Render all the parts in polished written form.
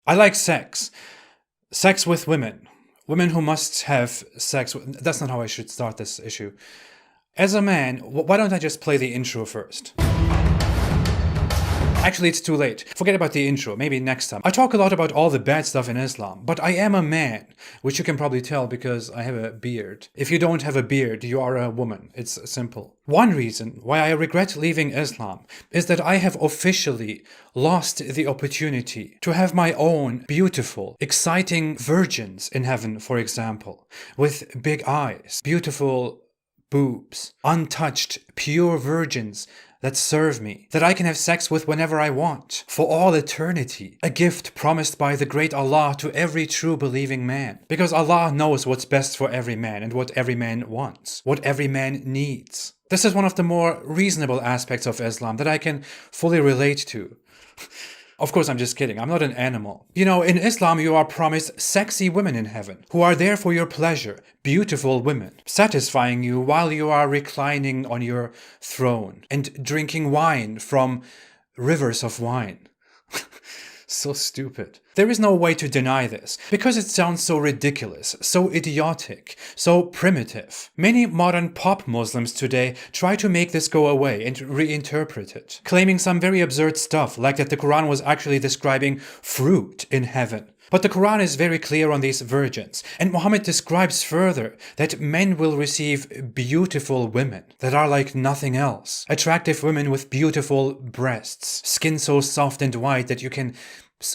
I like sex. Sex with women. Women who must have sex with... That's not how I should start this issue. As a man, why don't I just play the intro first? Actually, it's too late. Forget about the intro, maybe next time. I talk a lot about all the bad stuff in Islam, but I am a man, which you can probably tell because I have a beard. If you don't have a beard, you are a woman. It's simple. One reason why I regret leaving Islam is that I have officially lost the opportunity to have my own beautiful, exciting virgins in heaven, for example, with big eyes, beautiful boobs, untouched, pure virgins that serve me, that I can have sex with whenever I want, for all eternity. A gift promised by the great Allah to every true believing man. Because Allah knows what's best for every man and what every man wants, what every man needs. This is one of the more reasonable aspects of Islam that I can fully relate to. Of course, I'm just kidding. I'm not an animal. You know, in Islam, you are promised sexy women in heaven who are there for your pleasure, beautiful women, satisfying you while you are reclining on your throne and drinking wine from rivers of wine. So stupid. There is no way to deny this, because it sounds so ridiculous, so idiotic, so primitive. Many modern pop Muslims today try to make this go away and reinterpret it, claiming some very absurd stuff, like that the Quran was actually describing fruit in heaven. But the Quran is very clear on these virgins, and Muhammad describes further that men will receive beautiful women that are like nothing else. Attractive women with beautiful breasts, skin so soft and white that you can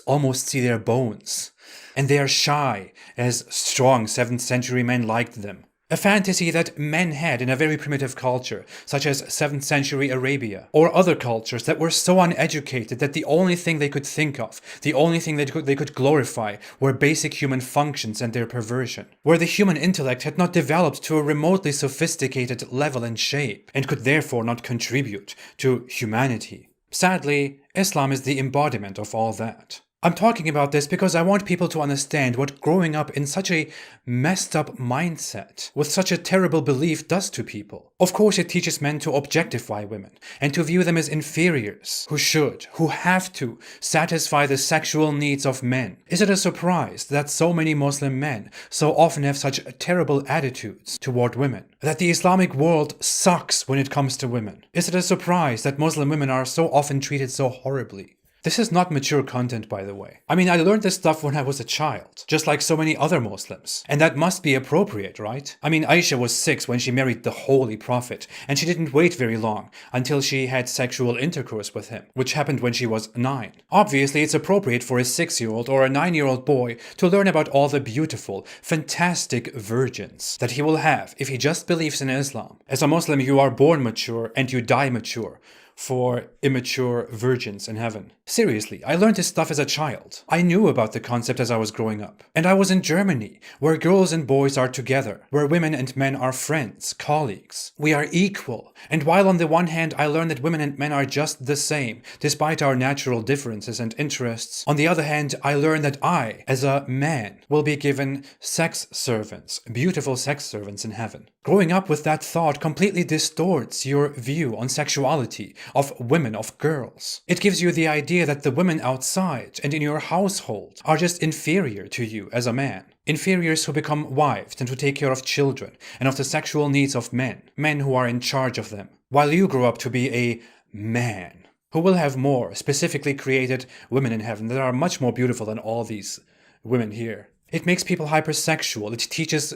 almost see their bones. And they are shy, as strong 7th century men liked them. A fantasy that men had in a very primitive culture, such as 7th century Arabia, or other cultures that were so uneducated that the only thing they could think of, the only thing they could glorify, were basic human functions and their perversion, where the human intellect had not developed to a remotely sophisticated level and shape, and could therefore not contribute to humanity. Sadly, Islam is the embodiment of all that. I'm talking about this because I want people to understand what growing up in such a messed up mindset, with such a terrible belief, does to people. Of course, it teaches men to objectify women and to view them as inferiors, who have to satisfy the sexual needs of men. Is it a surprise that so many Muslim men so often have such terrible attitudes toward women? That the Islamic world sucks when it comes to women? Is it a surprise that Muslim women are so often treated so horribly? This is not mature content, by the way. I mean, I learned this stuff when I was a child, just like so many other Muslims. And that must be appropriate, right? I mean, Aisha was 6 when she married the Holy Prophet, and she didn't wait very long until she had sexual intercourse with him, which happened when she was 9. Obviously, it's appropriate for a 6-year-old or a 9-year-old boy to learn about all the beautiful, fantastic virgins that he will have if he just believes in Islam. As a Muslim, you are born mature and you die mature, for immature virgins in heaven. Seriously, I learned this stuff as a child. I knew about the concept as I was growing up. And I was in Germany, where girls and boys are together, where women and men are friends, colleagues. We are equal. And while on the one hand I learned that women and men are just the same, despite our natural differences and interests, on the other hand I learned that I, as a man, will be given sex servants, beautiful sex servants in heaven. Growing up with that thought completely distorts your view on sexuality, of women, of girls. It gives you the idea that the women outside and in your household are just inferior to you as a man. Inferiors who become wives and who take care of children and of the sexual needs of men who are in charge of them. While you grow up to be a man who will have more specifically created women in heaven that are much more beautiful than all these women here. It makes people hypersexual. It teaches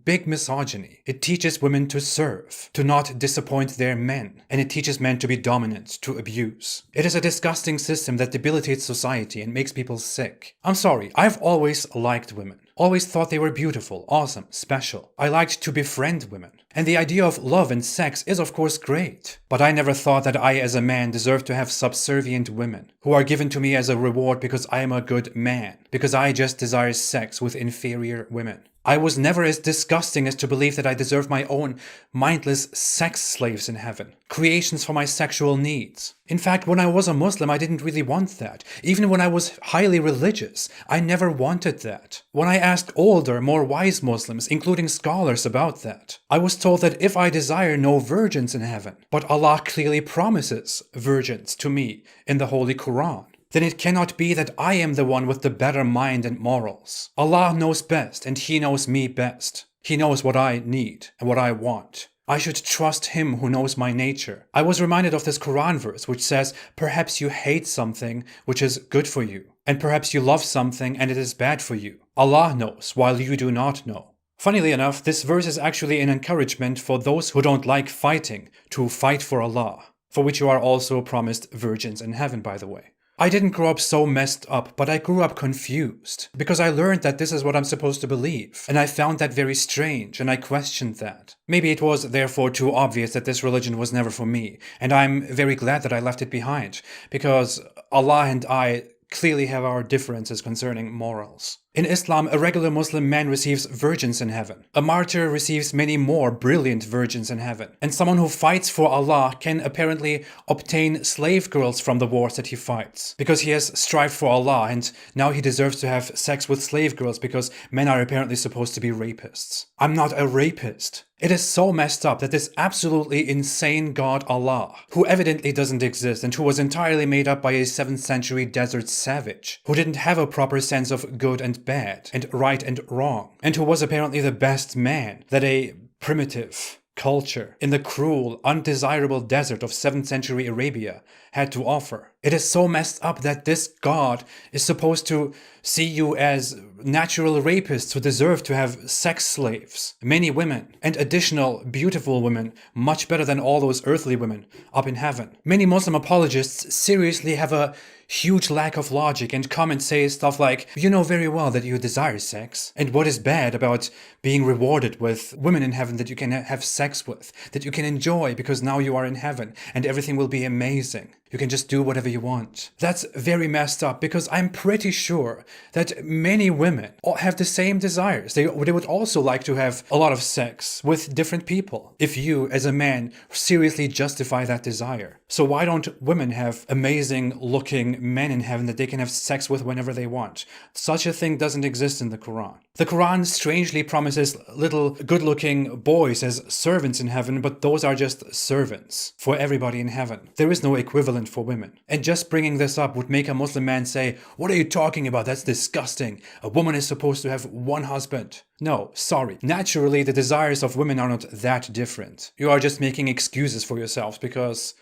big misogyny. It teaches women to serve, to not disappoint their men, and it teaches men to be dominant, to abuse. It is a disgusting system that debilitates society and makes people sick. I'm sorry, I've always liked women. Always thought they were beautiful, awesome, special. I liked to befriend women. And the idea of love and sex is of course great. But I never thought that I as a man deserved to have subservient women, who are given to me as a reward because I am a good man, because I just desire sex with inferior women. I was never as disgusting as to believe that I deserve my own mindless sex slaves in heaven, creations for my sexual needs. In fact, when I was a Muslim, I didn't really want that. Even when I was highly religious, I never wanted that. When I asked older, more wise Muslims, including scholars, about that, I was told that if I desire no virgins in heaven, but Allah clearly promises virgins to me in the Holy Quran. then it cannot be that I am the one with the better mind and morals. Allah knows best, and He knows me best. He knows what I need and what I want. I should trust Him who knows my nature. I was reminded of this Quran verse which says, perhaps you hate something which is good for you, and perhaps you love something and it is bad for you. Allah knows, while you do not know. Funnily enough, this verse is actually an encouragement for those who don't like fighting to fight for Allah, for which you are also promised virgins in heaven, by the way. I didn't grow up so messed up, but I grew up confused, because I learned that this is what I'm supposed to believe, and I found that very strange, and I questioned that. Maybe it was therefore too obvious that this religion was never for me, and I'm very glad that I left it behind, because Allah and I clearly have our differences concerning morals. In Islam, a regular Muslim man receives virgins in heaven. A martyr receives many more brilliant virgins in heaven. And someone who fights for Allah can apparently obtain slave girls from the wars that he fights, because he has strived for Allah, and now he deserves to have sex with slave girls because men are apparently supposed to be rapists. I'm not a rapist. It is so messed up that this absolutely insane God Allah, who evidently doesn't exist and who was entirely made up by a 7th century desert savage, who didn't have a proper sense of good and bad, and right and wrong, and who was apparently the best man that a primitive culture in the cruel, undesirable desert of 7th century Arabia had to offer. It is so messed up that this God is supposed to see you as natural rapists who deserve to have sex slaves, many women, and additional beautiful women, much better than all those earthly women up in heaven. Many Muslim apologists seriously have a huge lack of logic and come and say stuff like, you know very well that you desire sex, and what is bad about being rewarded with women in heaven that you can have sex with, that you can enjoy because now you are in heaven and everything will be amazing. You can just do whatever you want. That's very messed up, because I'm pretty sure that many women have the same desires. They would also like to have a lot of sex with different people, if you, as a man, seriously justify that desire. So why don't women have amazing looking men in heaven that they can have sex with whenever they want? Such a thing doesn't exist in the Quran. The Quran strangely promises little good-looking boys as servants in heaven, but those are just servants for everybody in heaven. There is no equivalent for women. And just bringing this up would make a Muslim man say, what are you talking about? That's disgusting. A woman is supposed to have one husband. No, sorry. Naturally, the desires of women are not that different. You are just making excuses for yourselves because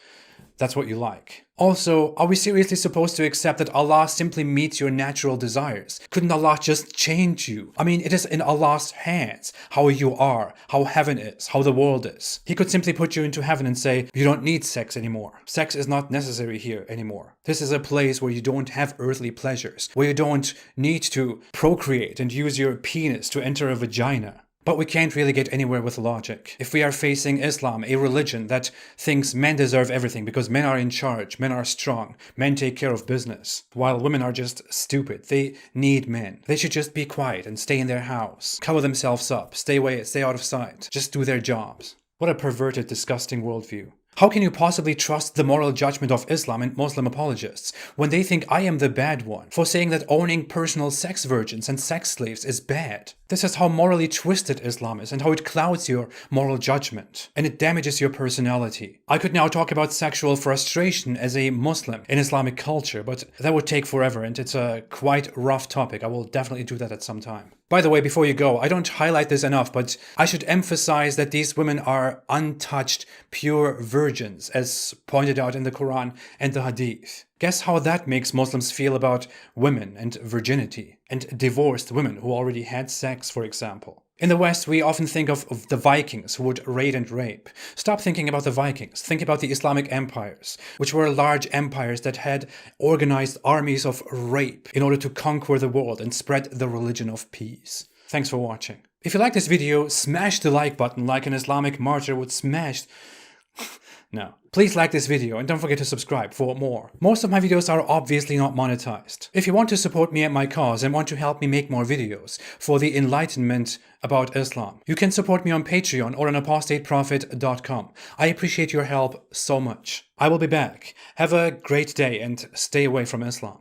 that's what you like. Also, are we seriously supposed to accept that Allah simply meets your natural desires? Couldn't Allah just change you? I mean, it is in Allah's hands how you are, how heaven is, how the world is. He could simply put you into heaven and say, you don't need sex anymore. Sex is not necessary here anymore. This is a place where you don't have earthly pleasures, where you don't need to procreate and use your penis to enter a vagina. But we can't really get anywhere with logic. If we are facing Islam, a religion that thinks men deserve everything because men are in charge, men are strong, men take care of business, while women are just stupid. They need men. They should just be quiet and stay in their house, cover themselves up, stay away, stay out of sight, just do their jobs. What a perverted, disgusting worldview. How can you possibly trust the moral judgment of Islam and Muslim apologists when they think I am the bad one for saying that owning personal sex virgins and sex slaves is bad? This is how morally twisted Islam is and how it clouds your moral judgment, and it damages your personality. I could now talk about sexual frustration as a Muslim in Islamic culture, but that would take forever and it's a quite rough topic. I will definitely do that at some time. By the way, before you go, I don't highlight this enough, but I should emphasize that these women are untouched, pure virgins, as pointed out in the Quran and the Hadith. Guess how that makes Muslims feel about women and virginity, and divorced women who already had sex, for example. In the West, we often think of the Vikings who would raid and rape. Stop thinking about the Vikings. Think about the Islamic empires, which were large empires that had organized armies of rape in order to conquer the world and spread the religion of peace. Thanks for watching. If you like this video, smash the like button like an Islamic martyr would smash... No. Please like this video and don't forget to subscribe for more. Most of my videos are obviously not monetized. If you want to support me and my cause and want to help me make more videos for the enlightenment about Islam, you can support me on Patreon or on apostateprophet.com. I appreciate your help so much. I will be back. Have a great day and stay away from Islam.